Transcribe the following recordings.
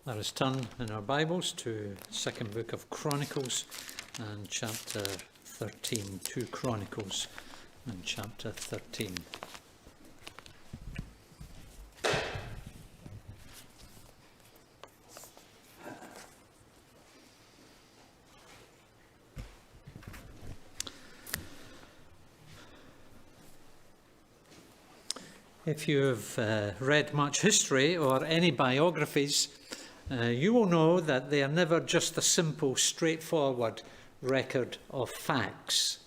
Let us turn in our Bibles to the second book of Chronicles and chapter 13. 2 Chronicles and chapter 13. If you've read much history or any biographies, you will know that they are never just a simple, straightforward record of facts.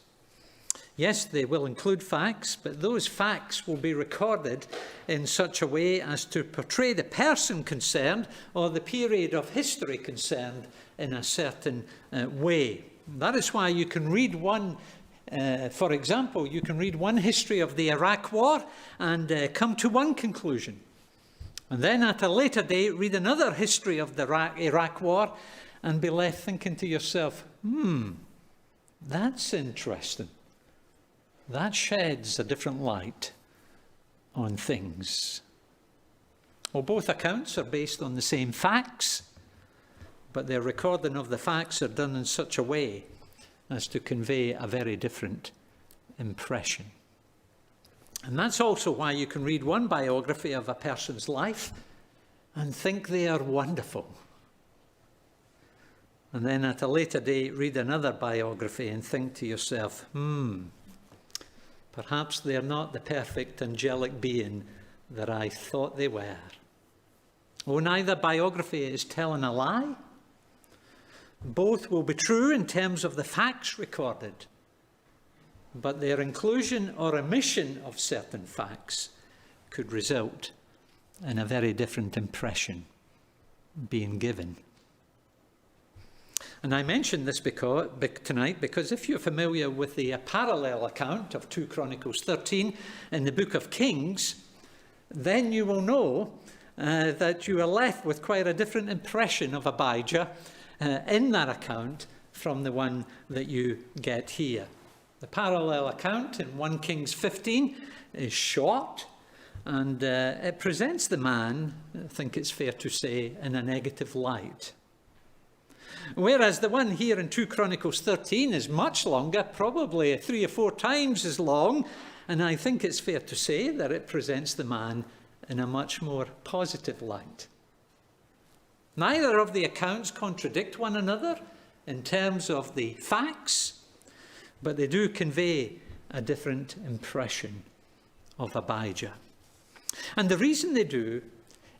Yes, they will include facts, but those facts will be recorded in such a way as to portray the person concerned or the period of history concerned in a certain way. That is why you can read one. For example, you can read one history of the Iraq War and come to one conclusion. And then at a later date, read another history of the Iraq War and be left thinking to yourself, that's interesting. That sheds a different light on things. Well, both accounts are based on the same facts, but their recording of the facts are done in such a way as to convey a very different impression. And that's also why you can read one biography of a person's life and think they are wonderful. And then at a later date, read another biography and think to yourself, perhaps they're not the perfect angelic being that I thought they were. Oh, neither biography is telling a lie. Both will be true in terms of the facts recorded, but their inclusion or omission of certain facts could result in a very different impression being given. And I mention this tonight because if you're familiar with the parallel account of 2 Chronicles 13 in the book of Kings, then you will know that you are left with quite a different impression of Abijah in that account from the one that you get here. The parallel account in 1 Kings 15 is short, and it presents the man, I think it's fair to say, in a negative light. Whereas the one here in 2 Chronicles 13 is much longer, probably 3 or 4 times as long, and I think it's fair to say that it presents the man in a much more positive light. Neither of the accounts contradict one another in terms of the facts, but they do convey a different impression of Abijah. And the reason they do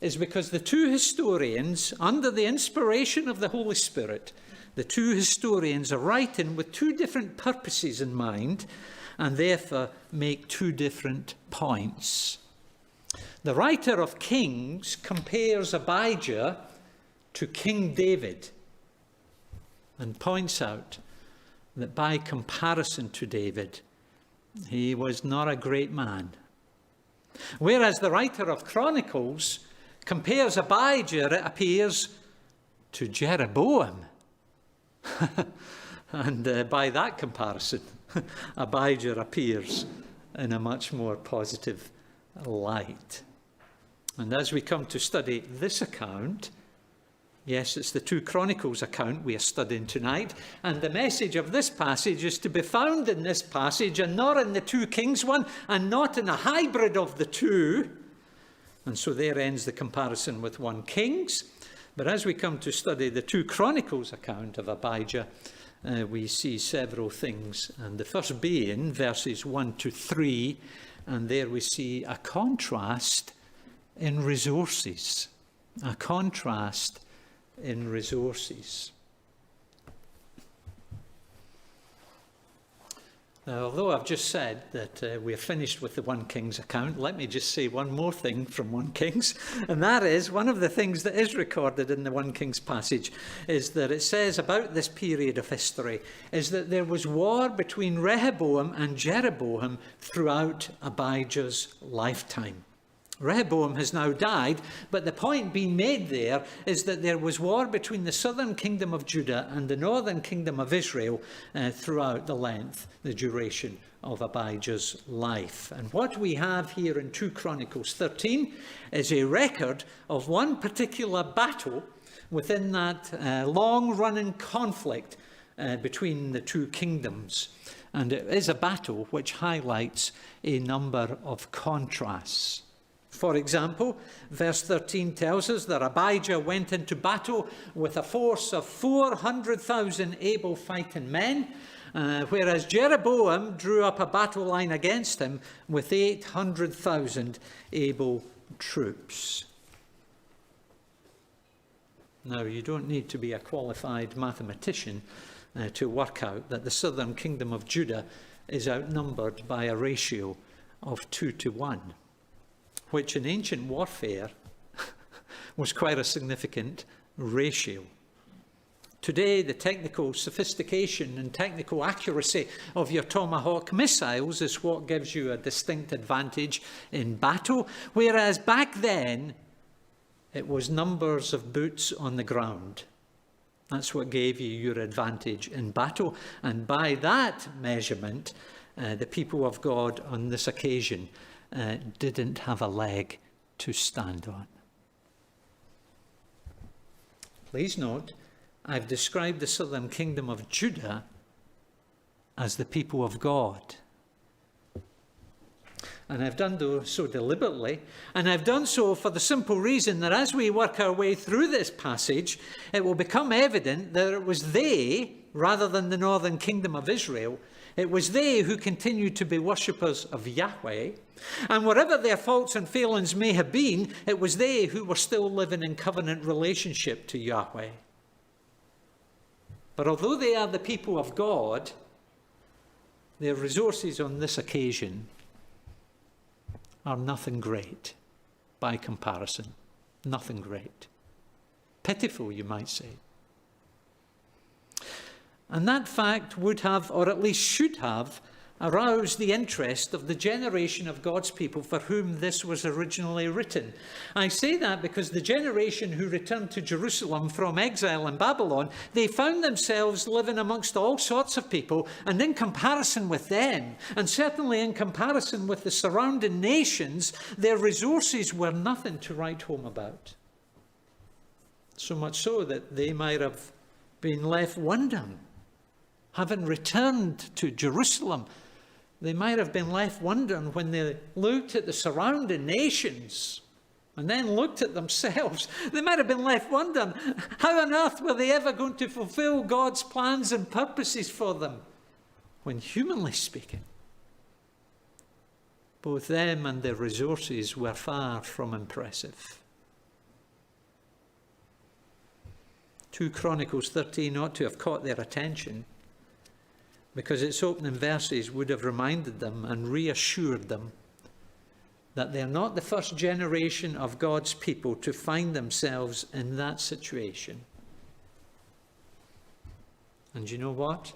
is because the two historians, under the inspiration of the Holy Spirit, the two historians are writing with two different purposes in mind and therefore make two different points. The writer of Kings compares Abijah to King David and points out that by comparison to David, he was not a great man. Whereas the writer of Chronicles compares Abijah, it appears, to Jeroboam. And by that comparison, Abijah appears in a much more positive light. And as we come to study this account, yes, it's the 2 Chronicles account we are studying tonight, and the message of this passage is to be found in this passage and not in the 2 Kings one, and not in a hybrid of the two. And so there ends the comparison with 1 Kings. But as we come to study the 2 Chronicles account of Abijah, we see several things. And the first being verses 1 to 3, and there we see a contrast in resources. A contrast in resources. Now, although I've just said that we're finished with the 1 Kings account, let me just say one more thing from 1 Kings, and that is one of the things that is recorded in the 1 Kings passage is that it says about this period of history is that there was war between Rehoboam and Jeroboam throughout Abijah's lifetime. Rehoboam has now died, but the point being made there is that there was war between the southern kingdom of Judah and the northern kingdom of Israel throughout the duration of Abijah's life. And what we have here in 2 Chronicles 13 is a record of one particular battle within that long-running conflict between the two kingdoms. And it is a battle which highlights a number of contrasts. For example, verse 13 tells us that Abijah went into battle with a force of 400,000 able fighting men, whereas Jeroboam drew up a battle line against him with 800,000 able troops. Now, you don't need to be a qualified mathematician to work out that the southern kingdom of Judah is outnumbered by a ratio of 2-1. Which in ancient warfare was quite a significant ratio. Today, the technical sophistication and technical accuracy of your Tomahawk missiles is what gives you a distinct advantage in battle, whereas back then, it was numbers of boots on the ground. That's what gave you your advantage in battle. And by that measurement, the people of God on this occasion didn't have a leg to stand on. Please note, I've described the southern kingdom of Judah as the people of God. And I've done so deliberately, and I've done so for the simple reason that as we work our way through this passage, it will become evident that it was they, rather than the northern kingdom of Israel, it was they who continued to be worshippers of Yahweh. And whatever their faults and failings may have been, it was they who were still living in covenant relationship to Yahweh. But although they are the people of God, their resources on this occasion are nothing great by comparison. Nothing great. Pitiful, you might say. And that fact would have, or at least should have, aroused the interest of the generation of God's people for whom this was originally written. I say that because the generation who returned to Jerusalem from exile in Babylon, they found themselves living amongst all sorts of people, and in comparison with them, and certainly in comparison with the surrounding nations, their resources were nothing to write home about. So much so that they might have been left wondering, having returned to Jerusalem, they might have been left wondering when they looked at the surrounding nations and then looked at themselves. They might have been left wondering, how on earth were they ever going to fulfill God's plans and purposes for them? When humanly speaking, both them and their resources were far from impressive. 2 Chronicles 13 ought to have caught their attention, because its opening verses would have reminded them and reassured them that they're not the first generation of God's people to find themselves in that situation. And you know what?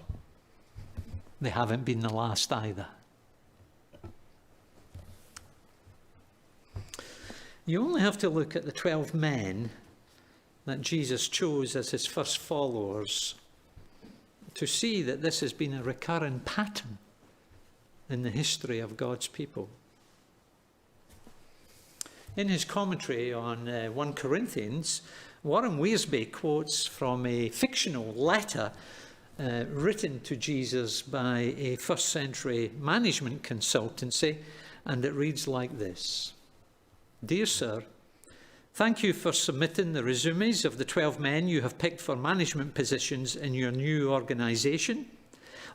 They haven't been the last either. You only have to look at the 12 men that Jesus chose as his first followers to see that this has been a recurring pattern in the history of God's people. In his commentary on 1 Corinthians, Warren Wiersbe quotes from a fictional letter written to Jesus by a first century management consultancy, and it reads like this. Dear Sir, thank you for submitting the resumes of the 12 men you have picked for management positions in your new organisation.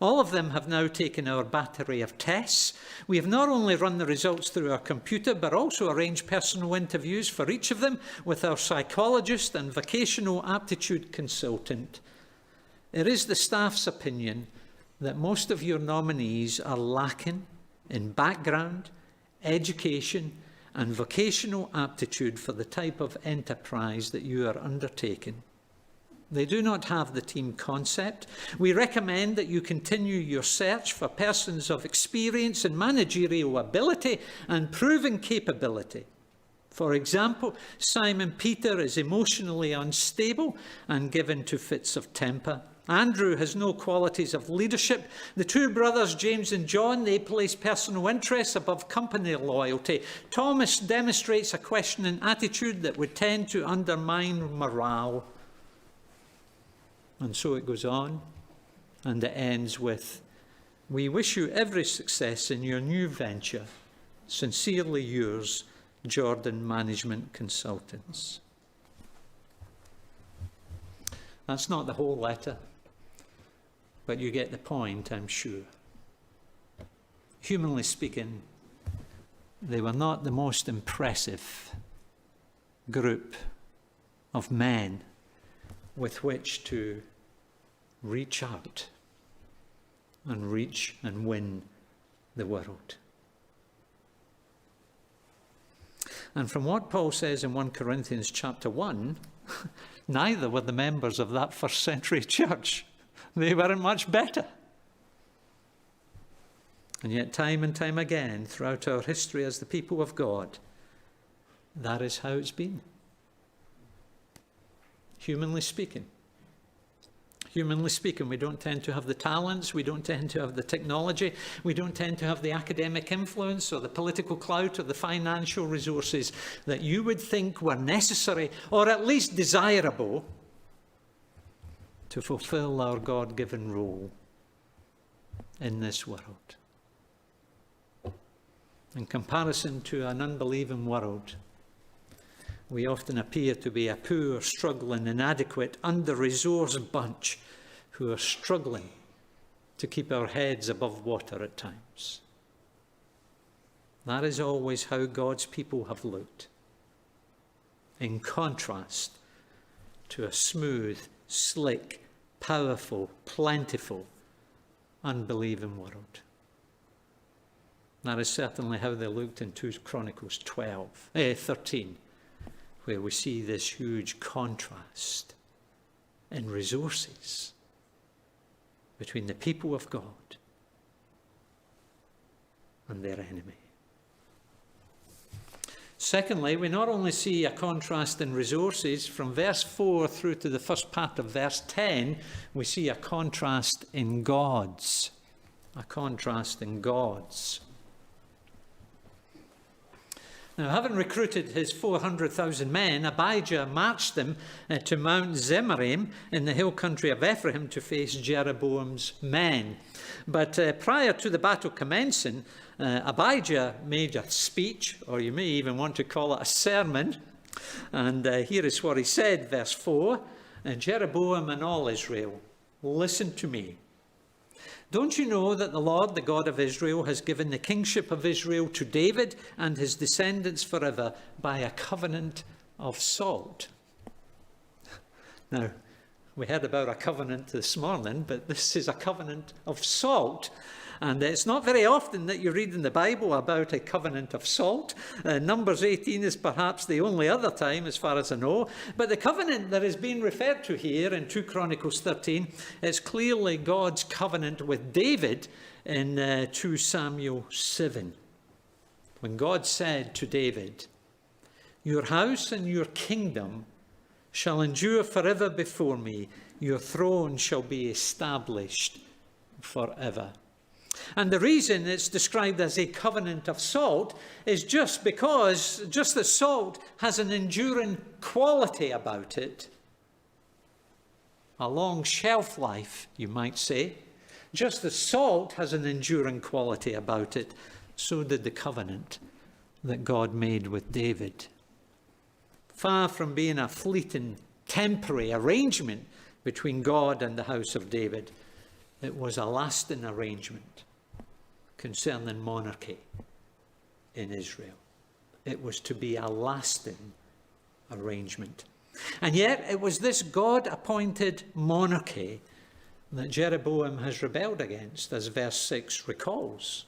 All of them have now taken our battery of tests. We have not only run the results through our computer, but also arranged personal interviews for each of them with our psychologist and vocational aptitude consultant. It is the staff's opinion that most of your nominees are lacking in background, education, and vocational aptitude for the type of enterprise that you are undertaking. They do not have the team concept. We recommend that you continue your search for persons of experience and managerial ability and proven capability. For example, Simon Peter is emotionally unstable and given to fits of temper. Andrew has no qualities of leadership. The two brothers, James and John, they place personal interests above company loyalty. Thomas demonstrates a questioning attitude that would tend to undermine morale. And so it goes on, and it ends with, "We wish you every success in your new venture. Sincerely yours, Jordan Management Consultants." That's not the whole letter, but you get the point, I'm sure. Humanly speaking, they were not the most impressive group of men with which to reach out and reach and win the world. And from what Paul says in 1 Corinthians chapter 1, neither were the members of that first century church. They weren't much better. And yet time and time again, throughout our history as the people of God, that is how it's been. Humanly speaking, we don't tend to have the talents, we don't tend to have the technology, we don't tend to have the academic influence or the political clout or the financial resources that you would think were necessary or at least desirable to fulfill our God-given role in this world. In comparison to an unbelieving world, we often appear to be a poor, struggling, inadequate, under-resourced bunch who are struggling to keep our heads above water at times. That is always how God's people have looked, in contrast to a smooth, slick, powerful, plentiful, unbelieving world. That is certainly how they looked in 2 Chronicles 13. Where we see this huge contrast in resources between the people of God and their enemy. Secondly, we not only see a contrast in resources, from verse 4 through to the first part of verse 10, we see a contrast in gods. A contrast in gods. Now, having recruited his 400,000 men, Abijah marched them to Mount Zemaraim in the hill country of Ephraim to face Jeroboam's men. But prior to the battle commencing, Abijah made a speech, or you may even want to call it a sermon. And here is what he said, verse 4, "Jeroboam and all Israel, listen to me. Don't you know that the Lord, the God of Israel, has given the kingship of Israel to David and his descendants forever by a covenant of salt?" Now, we heard about a covenant this morning, but this is a covenant of salt. And it's not very often that you read in the Bible about a covenant of salt. Numbers 18 is perhaps the only other time, as far as I know. But the covenant that is being referred to here in 2 Chronicles 13 is clearly God's covenant with David in 2 Samuel 7. When God said to David, "Your house and your kingdom shall endure forever before me. Your throne shall be established forever." And the reason it's described as a covenant of salt is just that salt has an enduring quality about it. A long shelf life, you might say. Just as salt has an enduring quality about it, so did the covenant that God made with David. Far from being a fleeting, temporary arrangement between God and the house of David, it was a lasting arrangement concerning monarchy in Israel. It was to be a lasting arrangement. And yet it was this God-appointed monarchy that Jeroboam has rebelled against, as verse 6 recalls.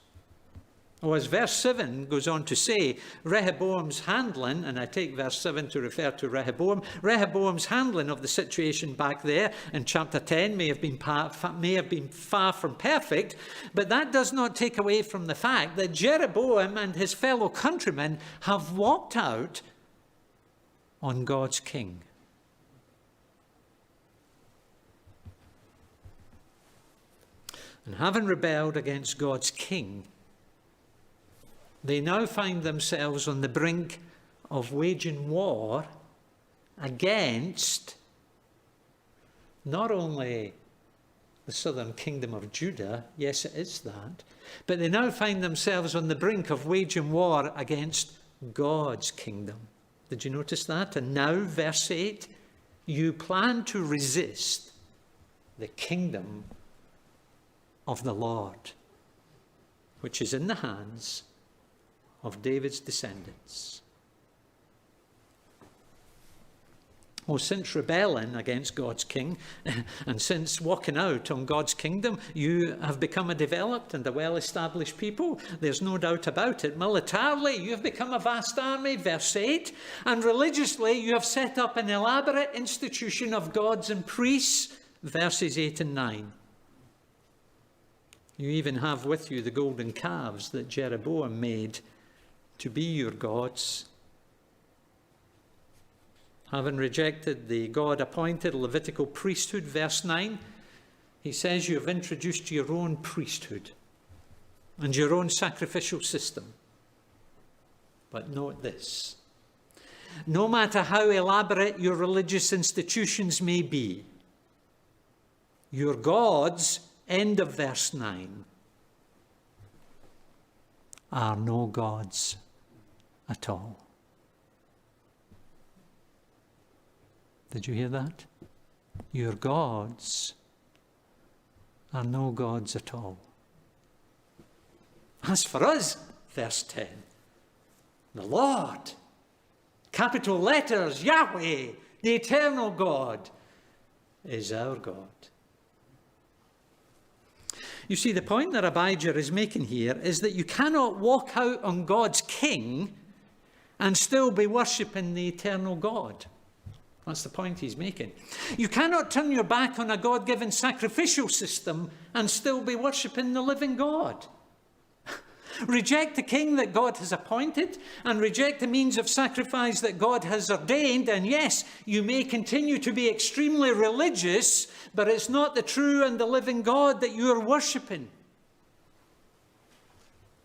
Or as verse 7 goes on to say, Rehoboam's handling, and I take verse 7 to refer to Rehoboam, Rehoboam's handling of the situation back there in chapter 10 may have been far from perfect, but that does not take away from the fact that Jeroboam and his fellow countrymen have walked out on God's king. And having rebelled against God's king, they now find themselves on the brink of waging war against not only the southern kingdom of Judah, yes, it is that, but they now find themselves on the brink of waging war against God's kingdom. Did you notice that? And now, verse 8, you plan to resist the kingdom of the Lord, which is in the hands of David's descendants. Oh, since rebelling against God's king and since walking out on God's kingdom, you have become a developed and a well-established people. There's no doubt about it. Militarily, you have become a vast army, verse 8. And religiously, you have set up an elaborate institution of gods and priests, verses 8 and 9. You even have with you the golden calves that Jeroboam made to be your gods. Having rejected the God-appointed Levitical priesthood, verse 9, he says you have introduced your own priesthood and your own sacrificial system. But note this: no matter how elaborate your religious institutions may be, your gods, end of verse 9, are no gods at all. Did you hear that? Your gods are no gods at all. As for us, verse 10, the Lord, capital letters, Yahweh, the eternal God, is our God. You see, the point that Abijah is making here is that you cannot walk out on God's king and still be worshipping the eternal God. That's the point he's making. You cannot turn your back on a God-given sacrificial system and still be worshipping the living God. Reject the king that God has appointed and reject the means of sacrifice that God has ordained. And yes, you may continue to be extremely religious, but it's not the true and the living God that you are worshipping.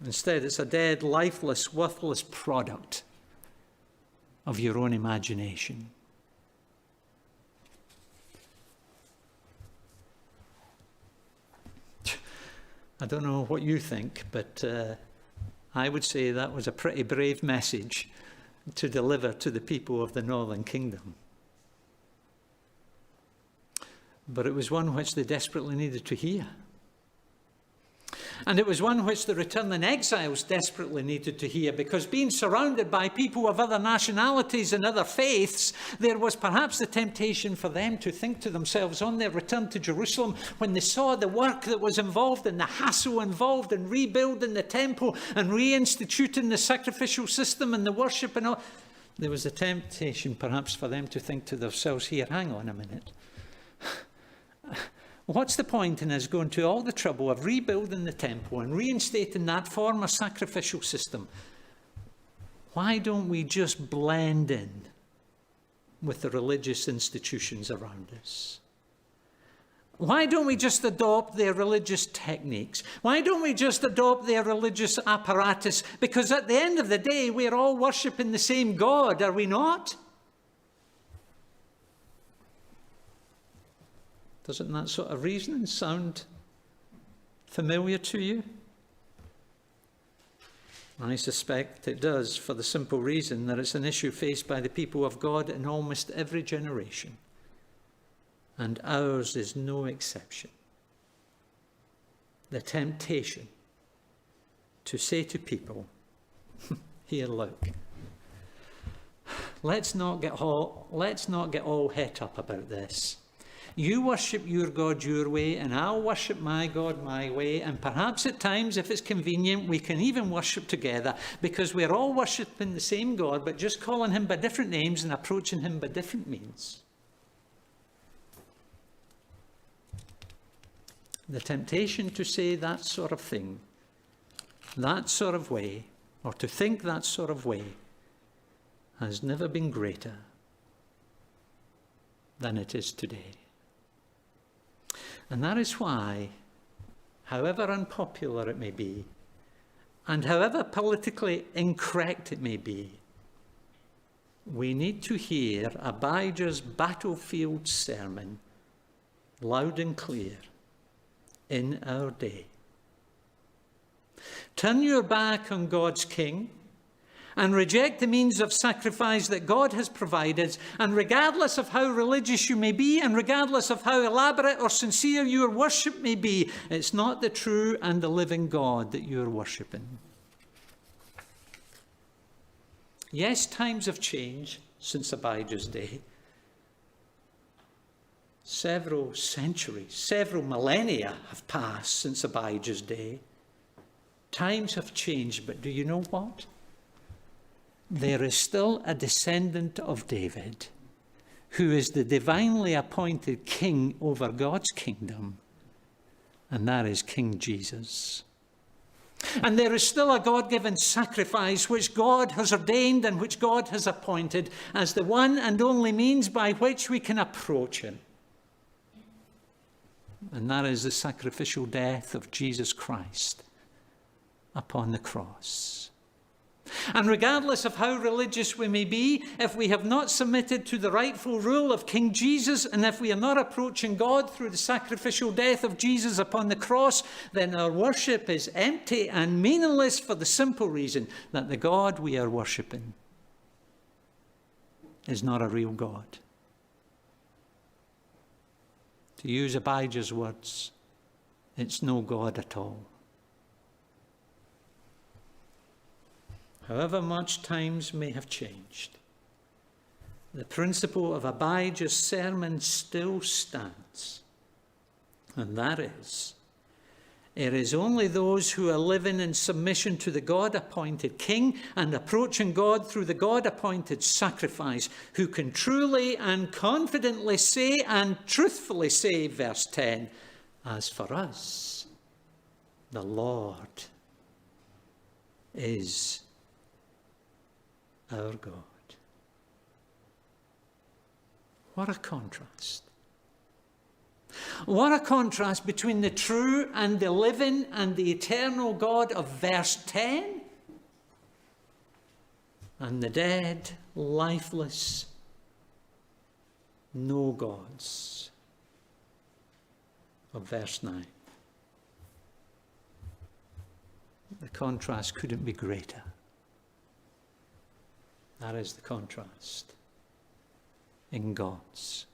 Instead, it's a dead, lifeless, worthless product of your own imagination. I don't know what you think, but I would say that was a pretty brave message to deliver to the people of the Northern Kingdom. But it was one which they desperately needed to hear. And it was one which the returning exiles desperately needed to hear, because being surrounded by people of other nationalities and other faiths, there was perhaps the temptation for them to think to themselves on their return to Jerusalem, when they saw the work that was involved and the hassle involved in rebuilding the temple and reinstituting the sacrificial system and the worship and all, there was a temptation perhaps for them to think to themselves, here, hang on a minute. What's the point in us going to all the trouble of rebuilding the temple and reinstating that former sacrificial system? Why don't we just blend in with the religious institutions around us? Why don't we just adopt their religious techniques? Why don't we just adopt their religious apparatus? Because at the end of the day, we're all worshipping the same God, are we not? Doesn't that sort of reasoning sound familiar to you? I suspect it does, for the simple reason that it's an issue faced by the people of God in almost every generation. And ours is no exception. The temptation to say to people, here, look, let's not get all het up about this. You worship your God your way, and I'll worship my God my way. And perhaps at times, if it's convenient, we can even worship together, because we're all worshipping the same God, but just calling him by different names and approaching him by different means. The temptation to say that sort of thing, that sort of way, or to think that sort of way, has never been greater than it is today. And that is why however unpopular it may be, and however politically incorrect it may be, we need to hear Abijah's battlefield sermon loud and clear in our day. Turn your back on God's king and reject the means of sacrifice that God has provided, and regardless of how religious you may be, and regardless of how elaborate or sincere your worship may be, it's not the true and the living God that you are worshipping. Yes, times have changed since Abijah's day. Several centuries, several millennia have passed since Abijah's day. Times have changed, but do you know what? There is still a descendant of David who is the divinely appointed king over God's kingdom, and that is King Jesus. And there is still a God-given sacrifice which God has ordained and which God has appointed as the one and only means by which we can approach him. And that is the sacrificial death of Jesus Christ upon the cross. And regardless of how religious we may be, if we have not submitted to the rightful rule of King Jesus, and if we are not approaching God through the sacrificial death of Jesus upon the cross, then our worship is empty and meaningless for the simple reason that the God we are worshipping is not a real God. To use Abijah's words, it's no God at all. However much times may have changed, the principle of Abijah's sermon still stands. And that is, it is only those who are living in submission to the God-appointed king and approaching God through the God-appointed sacrifice who can truly and confidently say and truthfully say, verse 10, as for us, the Lord is our God. What a contrast. What a contrast between the true and the living and the eternal God of verse 10 and the dead, lifeless, no gods of verse 9. The contrast couldn't be greater. That is the contrast in gods.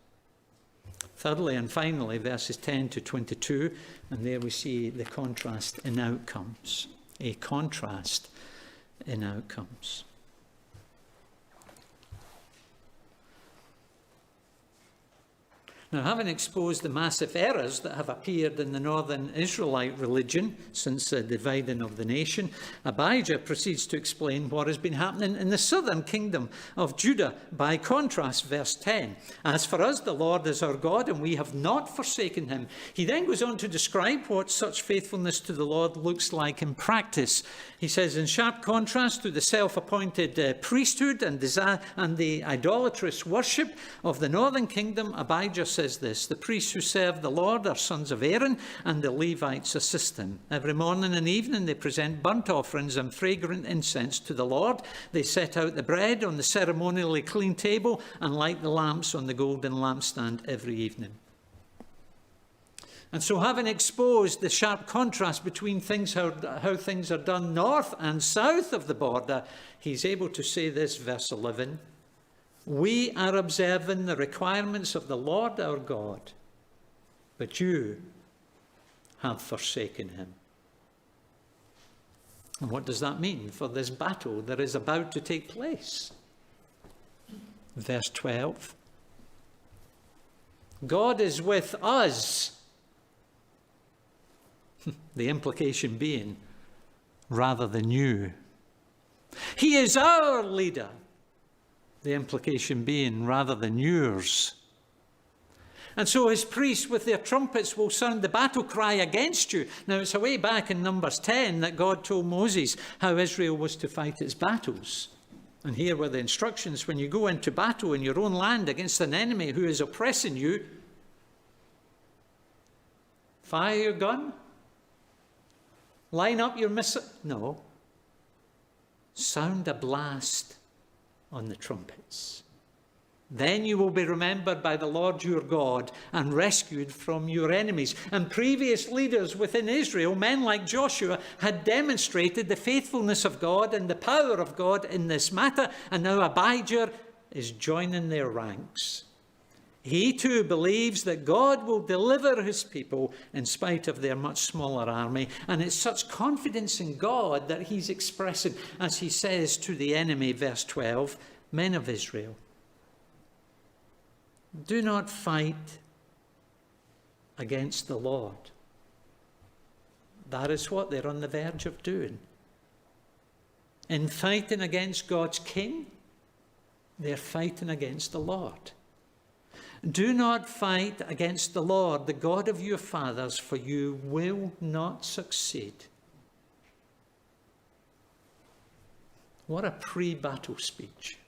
Thirdly and finally, verses 10 to 22, and there we see the contrast in outcomes. A contrast in outcomes. Now, having exposed the massive errors that have appeared in the northern Israelite religion since the dividing of the nation, Abijah proceeds to explain what has been happening in the southern kingdom of Judah. By contrast, verse 10, as for us, the Lord is our God, and we have not forsaken him. He then goes on to describe what such faithfulness to the Lord looks like in practice. He says, in sharp contrast to the self-appointed priesthood and the idolatrous worship of the northern kingdom, Abijah says this: the priests who serve the Lord are sons of Aaron, and the Levites assist them. Every morning and evening they present burnt offerings and fragrant incense to the Lord. They set out the bread on the ceremonially clean table and light the lamps on the golden lampstand every evening. And so, having exposed the sharp contrast between how things are done north and south of the border, he's able to say this, verse 11, we are observing the requirements of the Lord our God, but you have forsaken him. And what does that mean for this battle that is about to take place? Verse 12, God is with us. The implication being, rather than you. He is our leader. The implication being, rather than yours. And so his priests with their trumpets will sound the battle cry against you. Now, it's a way back in Numbers 10 that God told Moses how Israel was to fight its battles. And here were the instructions: when you go into battle in your own land against an enemy who is oppressing you, fire your gun Line up your missiles. No. Sound a blast on the trumpets. Then you will be remembered by the Lord your God and rescued from your enemies. And previous leaders within Israel, men like Joshua, had demonstrated the faithfulness of God and the power of God in this matter. And now Abijah is joining their ranks. He too believes that God will deliver his people in spite of their much smaller army. And it's such confidence in God that he's expressing as he says to the enemy, verse 12, men of Israel, do not fight against the Lord. That is what they're on the verge of doing. In fighting against God's king, they're fighting against the Lord. Do not fight against the Lord, the God of your fathers, for you will not succeed. What a pre-battle speech.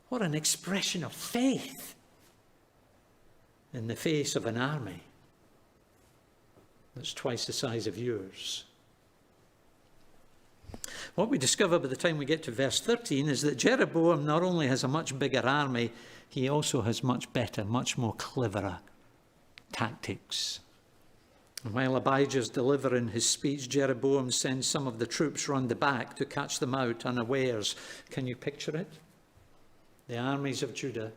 What an expression of faith in the face of an army that's twice the size of yours. What we discover by the time we get to verse 13 is that Jeroboam not only has a much bigger army, he also has much better, much more cleverer tactics. And while Abijah's delivering his speech, Jeroboam sends some of the troops round the back to catch them out unawares. Can you picture it? The armies of Judah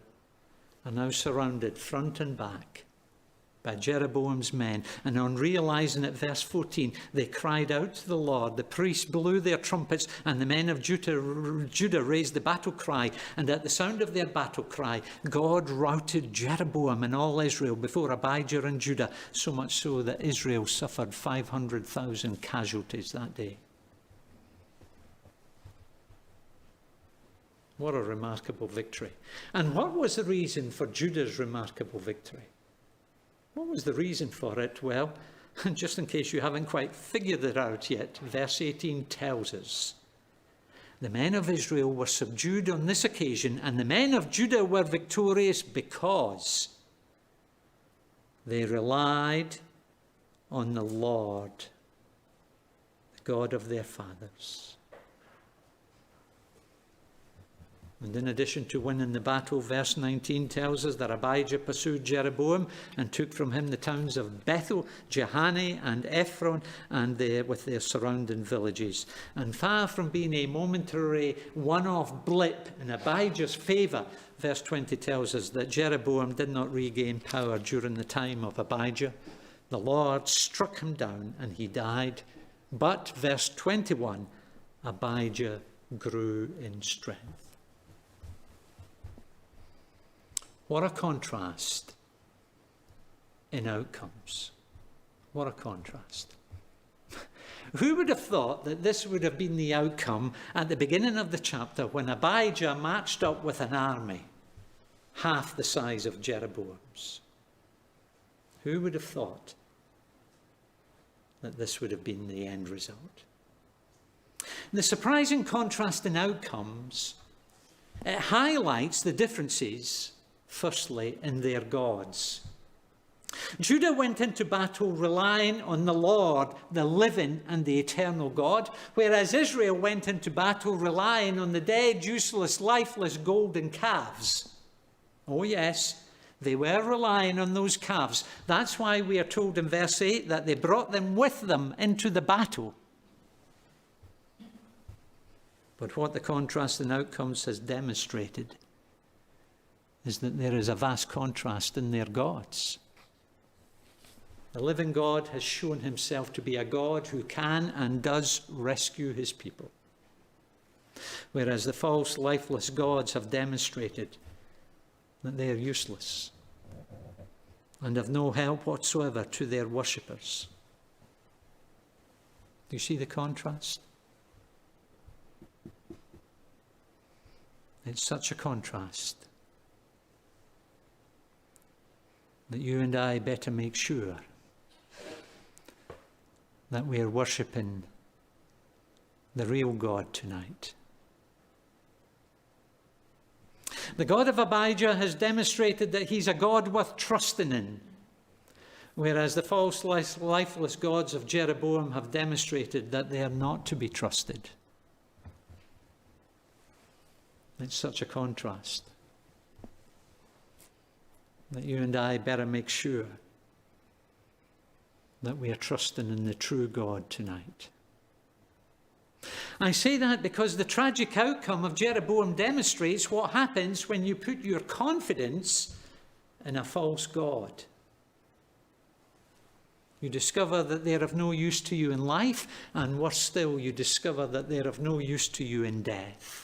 are now surrounded front and back by Jeroboam's men. And on realizing it, verse 14, they cried out to the Lord. The priests blew their trumpets, and the men of Judah raised the battle cry. And at the sound of their battle cry, God routed Jeroboam and all Israel before Abijah and Judah, so much so that Israel suffered 500,000 casualties that day. What a remarkable victory. And what was the reason for Judah's remarkable victory? What was the reason for it? Well, just in case you haven't quite figured it out yet, verse 18 tells us, the men of Israel were subdued on this occasion, and the men of Judah were victorious because they relied on the Lord, the God of their fathers. And in addition to winning the battle, verse 19 tells us that Abijah pursued Jeroboam and took from him the towns of Bethel, Jehani, and Ephron, and with their surrounding villages. And far from being a momentary one-off blip in Abijah's favour, verse 20 tells us that Jeroboam did not regain power during the time of Abijah. The Lord struck him down and he died. But, verse 21, Abijah grew in strength. What a contrast in outcomes. What a contrast. Who would have thought that this would have been the outcome at the beginning of the chapter when Abijah marched up with an army half the size of Jeroboam's? Who would have thought that this would have been the end result? The surprising contrast in outcomes, it highlights the differences, firstly, in their gods. Judah went into battle relying on the Lord, the living and the eternal God, whereas Israel went into battle relying on the dead, useless, lifeless golden calves. Oh yes, they were relying on those calves. That's why we are told in verse 8 that they brought them with them into the battle. But what the contrast in outcomes has demonstrated is that there is a vast contrast in their gods. The living God has shown himself to be a God who can and does rescue his people, whereas the false, lifeless gods have demonstrated that they are useless and of no help whatsoever to their worshippers. Do you see the contrast? It's such a contrast that you and I better make sure that we are worshipping the real God tonight. The God of Abijah has demonstrated that he's a God worth trusting in. whereas the false, lifeless gods of Jeroboam have demonstrated that they are not to be trusted. It's such a contrast that you and I better make sure that we are trusting in the true God tonight. I say that because the tragic outcome of Jeroboam demonstrates what happens when you put your confidence in a false god. You discover that they're of no use to you in life, and worse still, you discover that they're of no use to you in death.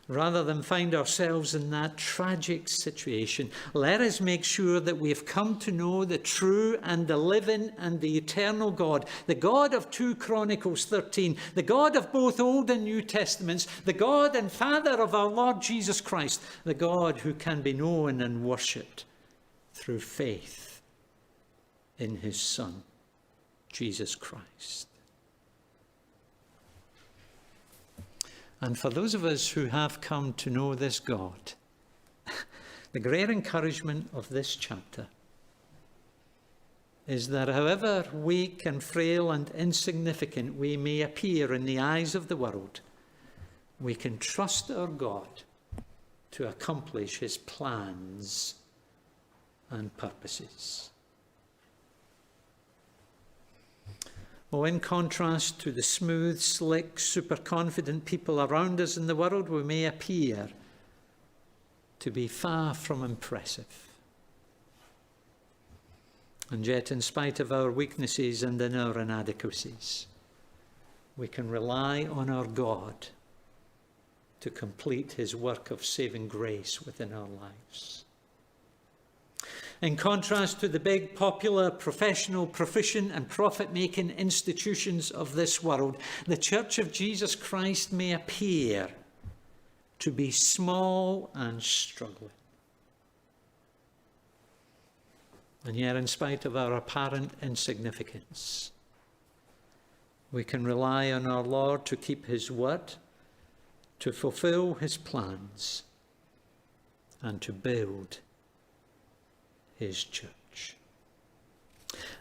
Rather than find ourselves in that tragic situation, let us make sure that we have come to know the true and the living and the eternal God, the God of 2 Chronicles 13, the God of both Old and New Testaments, the God and Father of our Lord Jesus Christ, the God who can be known and worshipped through faith in his Son, Jesus Christ. And for those of us who have come to know this God, the great encouragement of this chapter is that however weak and frail and insignificant we may appear in the eyes of the world, we can trust our God to accomplish his plans and purposes. Well, in contrast to the smooth, slick, super-confident people around us in the world, we may appear to be far from impressive. And yet, in spite of our weaknesses and in our inadequacies, we can rely on our God to complete his work of saving grace within our lives. In contrast to the big, popular, professional, proficient and profit-making institutions of this world, the Church of Jesus Christ may appear to be small and struggling. And yet, in spite of our apparent insignificance, we can rely on our Lord to keep his word, to fulfill his plans, and to build his church.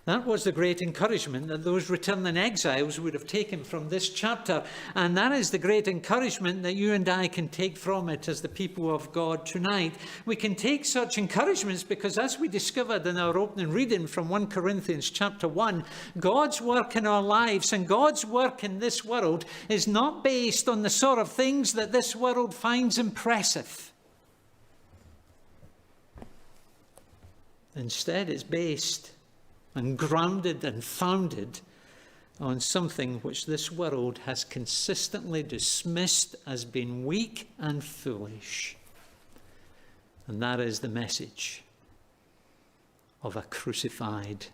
That was the great encouragement that those returning exiles would have taken from this chapter, and that is the great encouragement that you and I can take from it as the people of God tonight. We can take such encouragements because, as we discovered in our opening reading from 1 Corinthians chapter 1, God's work in our lives and God's work in this world is not based on the sort of things that this world finds impressive. Instead, it's based and grounded and founded on something which this world has consistently dismissed as being weak and foolish. And that is the message of a crucified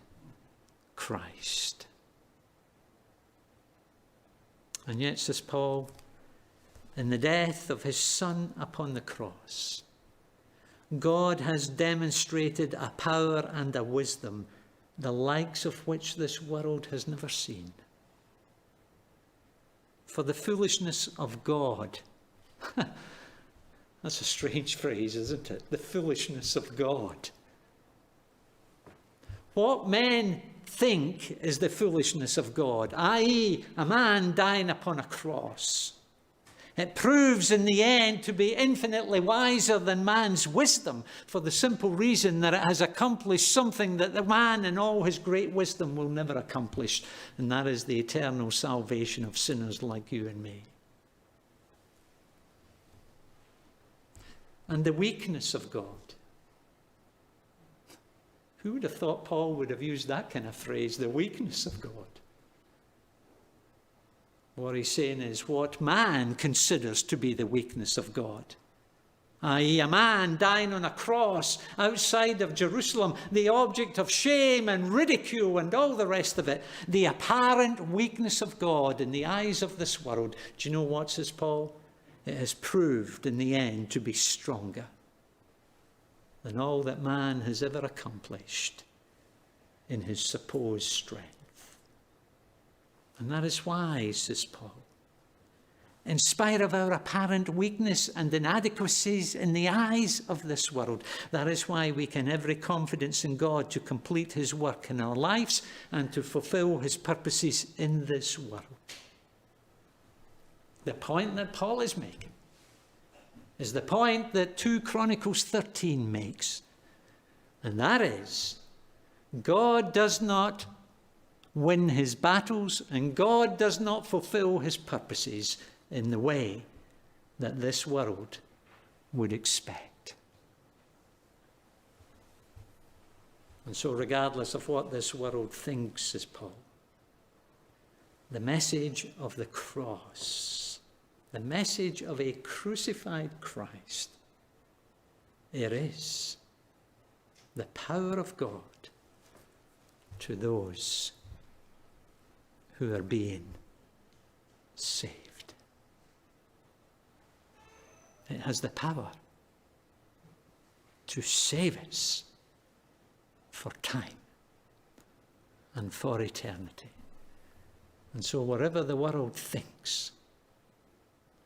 Christ. And yet, says Paul, in the death of his Son upon the cross, God has demonstrated a power and a wisdom, the likes of which this world has never seen. For the foolishness of God. That's a strange phrase, isn't it? The foolishness of God. What men think is the foolishness of God, i.e., a man dying upon a cross. It proves in the end to be infinitely wiser than man's wisdom, for the simple reason that it has accomplished something that the man in all his great wisdom will never accomplish, and that is the eternal salvation of sinners like you and me. And the weakness of God. Who would have thought Paul would have used that kind of phrase, the weakness of God? What he's saying is what man considers to be the weakness of God. I.e., a man dying on a cross outside of Jerusalem, the object of shame and ridicule and all the rest of it. The apparent weakness of God in the eyes of this world. Do you know what, says Paul? It has proved in the end to be stronger than all that man has ever accomplished in his supposed strength. And that is why, says Paul, in spite of our apparent weakness and inadequacies in the eyes of this world. That is why we can have every confidence in God to complete his work in our lives and to fulfill his purposes in this world. The point that Paul is making is the point that 2 Chronicles 13 makes. And that is, God does not win his battles and God does not fulfill his purposes in the way that this world would expect. And so regardless of what this world thinks, says Paul, the message of the cross, the message of a crucified Christ, it is the power of God to those who are being saved. It has the power to save us for time and for eternity. And so whatever the world thinks,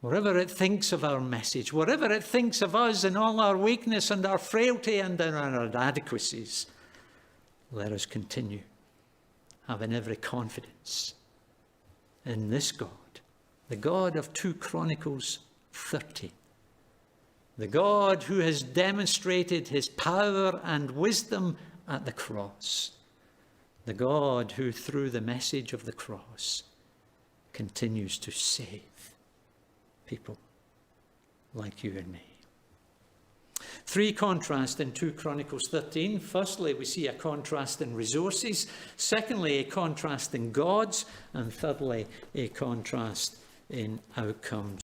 whatever it thinks of our message, whatever it thinks of us and all our weakness and our frailty and our inadequacies, let us continue having every confidence in this God, the God of 2 Chronicles 13, the God who has demonstrated his power and wisdom at the cross, the God who through the message of the cross continues to save people like you and me. 3 contrasts in 2 Chronicles 13. Firstly, we see a contrast in resources. Secondly, a contrast in gods. And thirdly, a contrast in outcomes.